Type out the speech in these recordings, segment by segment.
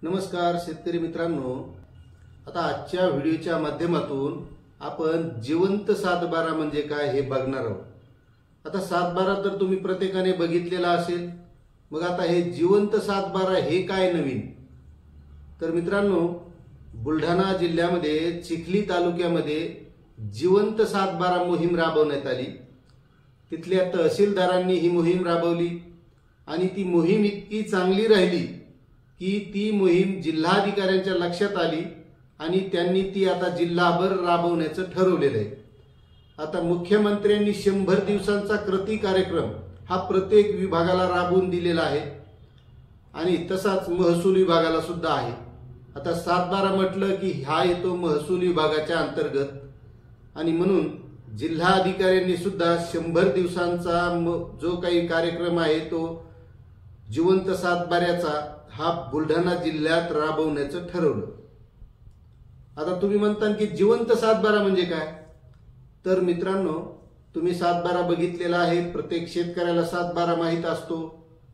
नमस्कार शेतकरी मित्रांनो, आता आजच्या व्हिडिओच्या माध्यमातून आपण जिवंत सातबारा म्हणजे काय हे बघणार आहोत। आता सातबारा तर तुम्ही प्रत्येकाने बघितलेला असेल, मग आता हे जिवंत सातबारा हे काय नवीन? तर मित्रांनो, बुलढाणा जिल्ह्यामध्ये चिखली तालुक्यामध्ये जिवंत सातबारा मोहीम राबवण्यात आली। तिथल्या तहसीलदारांनी ही मोहीम राबवली आणि ती मोहीम इतकी चांगली राहिली की ती मोहीम जिल्हाधिकाऱ्यांच्या लक्षात आली आणि त्यांनी ती आता जिल्हाभर राबवण्याचं ठरवलेलं आहे। आता मुख्यमंत्र्यांनी 100 दिवसांचा कृती कार्यक्रम हा प्रत्येक विभागाला राबवून दिलेला आहे आणि तसाच महसूल विभागाला सुद्धा आहे। आता सातबारा म्हटलं की हा येतो महसूल विभागाच्या अंतर्गत आणि म्हणून जिल्हाधिकाऱ्यांनी सुद्धा 100 दिवसांचा जो काही कार्यक्रम आहे तो जिवंत सातबाऱ्याचा हा बुलढाणा जिल्ह्यात राबवण्याचं ठरवलं। आता तुम्ही म्हणता की जिवंत सातबारा म्हणजे काय? तर मित्रांनो, तुम्ही सातबारा बघितलेला आहे, प्रत्येक शेतकऱ्याला सातबारा माहित असतो।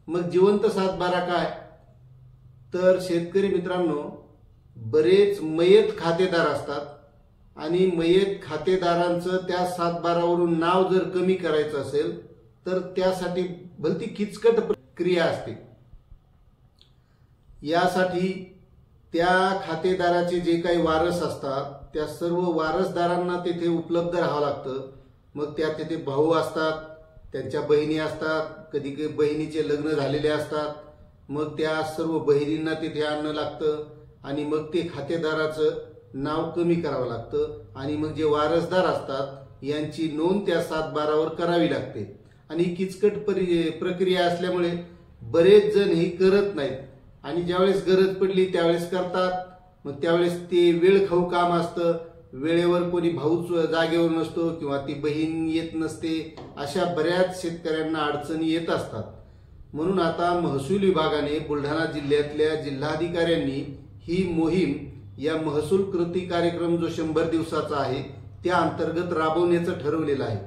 मग जिवंत सातबारा काय? तर शेतकरी मित्रांनो, बरेच मयत खातेदार असतात आणि मयत खातेदारांचं त्या सातबारावरून नाव जर कमी करायचं असेल तर त्यासाठी भलती किचकट प्रक्रिया असते। यासाठी त्या खातेदाराचे जे काही वारस असतात त्या सर्व वारसदारांना तिथे उपलब्ध राहावं लागतं। मग त्या तिथे भाऊ असतात, त्यांच्या बहिणी असतात, कधी कधी बहिणीचे लग्न झालेले असतात, मग त्या सर्व बहिणींना तिथे आणणं लागतं आणि मग ते खातेदाराचं नाव कमी करावं लागतं आणि मग जे वारसदार असतात यांची नोंद त्या सातबारावर करावी लागते आणि किचकट प्रक्रिया असल्यामुळे बरेच जण ही करत नाहीत आणि ज्यावेळेस गरज पडली त्यावेळेस करतात। मग त्यावेळेस ते वेळ खाऊ काम असतं, वेळेवर कोणी भाऊ जागेवर नसतो किंवा ती बहीण येत नसते, अशा बऱ्याच शेतकऱ्यांना अडचणी येत असतात। म्हणून आता महसूल विभागाने बुलढाणा जिल्ह्यातल्या जिल्हाधिकाऱ्यांनी ही मोहीम या महसूल कृती कार्यक्रम जो 100 दिवसाचा आहे त्या अंतर्गत राबवण्याचं ठरवलेलं आहे।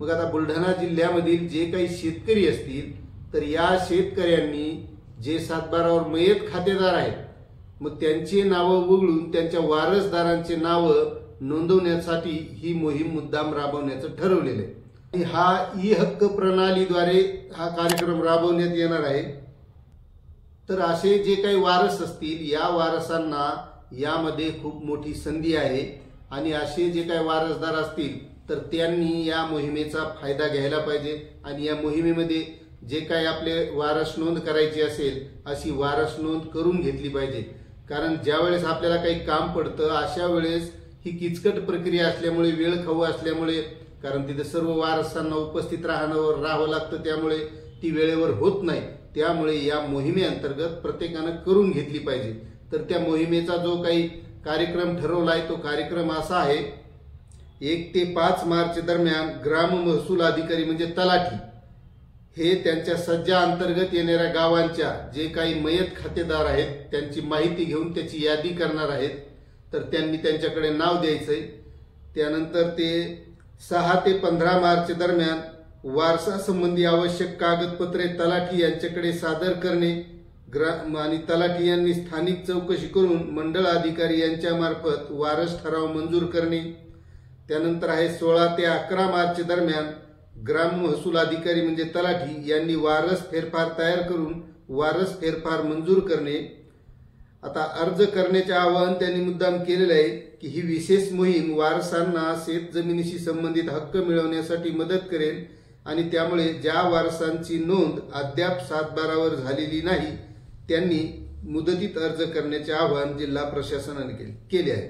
मग आता बुलढाणा जिल्ह्यामधील जे काही शेतकरी असतील तर या शेतकऱ्यांनी जे सातबारावर मयत खातेदार आहेत मग त्यांची नावं वगळून त्यांच्या वारसदारांचे नावं नोंदवण्यासाठी ही मोहीम मुद्दाम राबवण्याचं ठरवलेलं आहे। हा ई हक्क प्रणालीद्वारे हा कार्यक्रम राबवण्यात येणार आहे। तर असे जे काही वारस असतील या वारसांना यामध्ये खूप मोठी संधी आहे आणि असे जे काही वारसदार असतील तर त्यांनी या मोहिमेचा फायदा घ्यायला पाहिजे आणि या मोहिमेमध्ये जे काही आपले वारस नोंद करायची असेल अशी वारस नोंद करून घेतली पाहिजे। कारण ज्यावेळेस आपल्याला काही काम पडतं अशा वेळेस ही किचकट प्रक्रिया असल्यामुळे, वेळ खाऊ असल्यामुळे, कारण तिथे सर्व वारसांना उपस्थित राहावं लागतं, त्यामुळे ती वेळेवर होत नाही। त्यामुळे या मोहिमेअंतर्गत प्रत्येकानं करून घेतली पाहिजे। तर त्या मोहिमेचा जो काही कार्यक्रम ठरवला आहे तो कार्यक्रम असा आहे, 1 ते 5 मार्च दरम्यान ग्राम महसूल अधिकारी म्हणजे तलाठी हे त्यांच्या सज्जा अंतर्गत येणाऱ्या गावांच्या जे काही मयत खातेदार आहेत त्यांची माहिती घेऊन त्याची यादी करणार आहेत। तर त्यांनी त्यांच्याकडे नाव द्यायचंय। त्यानंतर ते 6 ते 15 मार्च दरम्यान वारसा संबंधी आवश्यक कागदपत्रे तलाठी यांच्याकडे सादर करणे आणि तलाठी यांनी स्थानिक चौकशी करून मंडळ अधिकारी यांच्या मार्फत वारस ठराव मंजूर करणे। त्यानंतर आहे 16 ते 11 मार्च दरम्यान ग्राम महसूल अधिकारी म्हणजे तलाठी यांनी वारस फेरफार तयार करून वारस फेरफार मंजूर करणे। आता अर्ज करण्याचे आवाहन त्यांनी मुद्दाम केलेले आहे की ही विशेष मोहीम वारसांना शेत जमिनीशी संबंधित हक्क मिळवण्यासाठी मदत करेल आणि त्यामुळे ज्या वारसांची नोंद अद्याप सातबारावर झालेली नाही त्यांनी मुदतीत अर्ज करण्याचे आवाहन जिल्हा प्रशासनाने केले आहे।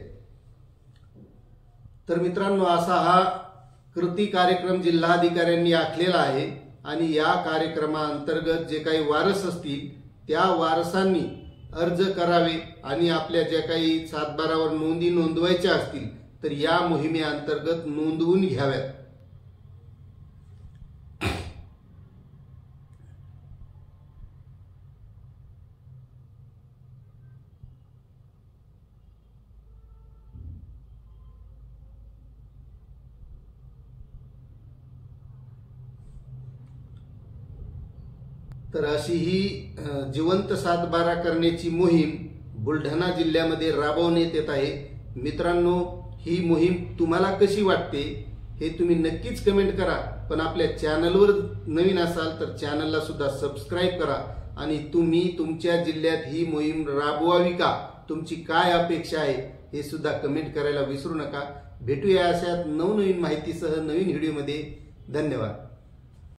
तर मित्रांनो, असा हा कृती कार्यक्रम जिल्हाधिकाऱ्यांनी आखलेला आहे आणि या कार्यक्रमाअंतर्गत जे काही वारस असतील त्या वारसांनी अर्ज करावे आणि आपल्या ज्या काही सातबारावर नोंदी नोंदवायच्या असतील तर या मोहिमेअंतर्गत नोंदवून घ्याव्यात। तर अशी ही जिवंत सातबारा करण्याची मोहीम बुलढाणा जिल्ह्यामध्ये राबवण्यात येत आहे। मित्रांनो, ही मोहीम तुम्हाला कशी वाटते हे तुम्ही नक्कीच कमेंट करा। पण आपल्या चॅनलवर नवीन असाल तर चॅनलला सुद्धा सबस्क्राईब करा आणि तुम्ही तुमच्या जिल्ह्यात ही मोहीम राबवावी का, तुमची काय अपेक्षा आहे हे सुद्धा कमेंट करायला विसरू नका। भेटूया अशाच नवनवीन माहितीसह नवीन व्हिडिओमध्ये। धन्यवाद।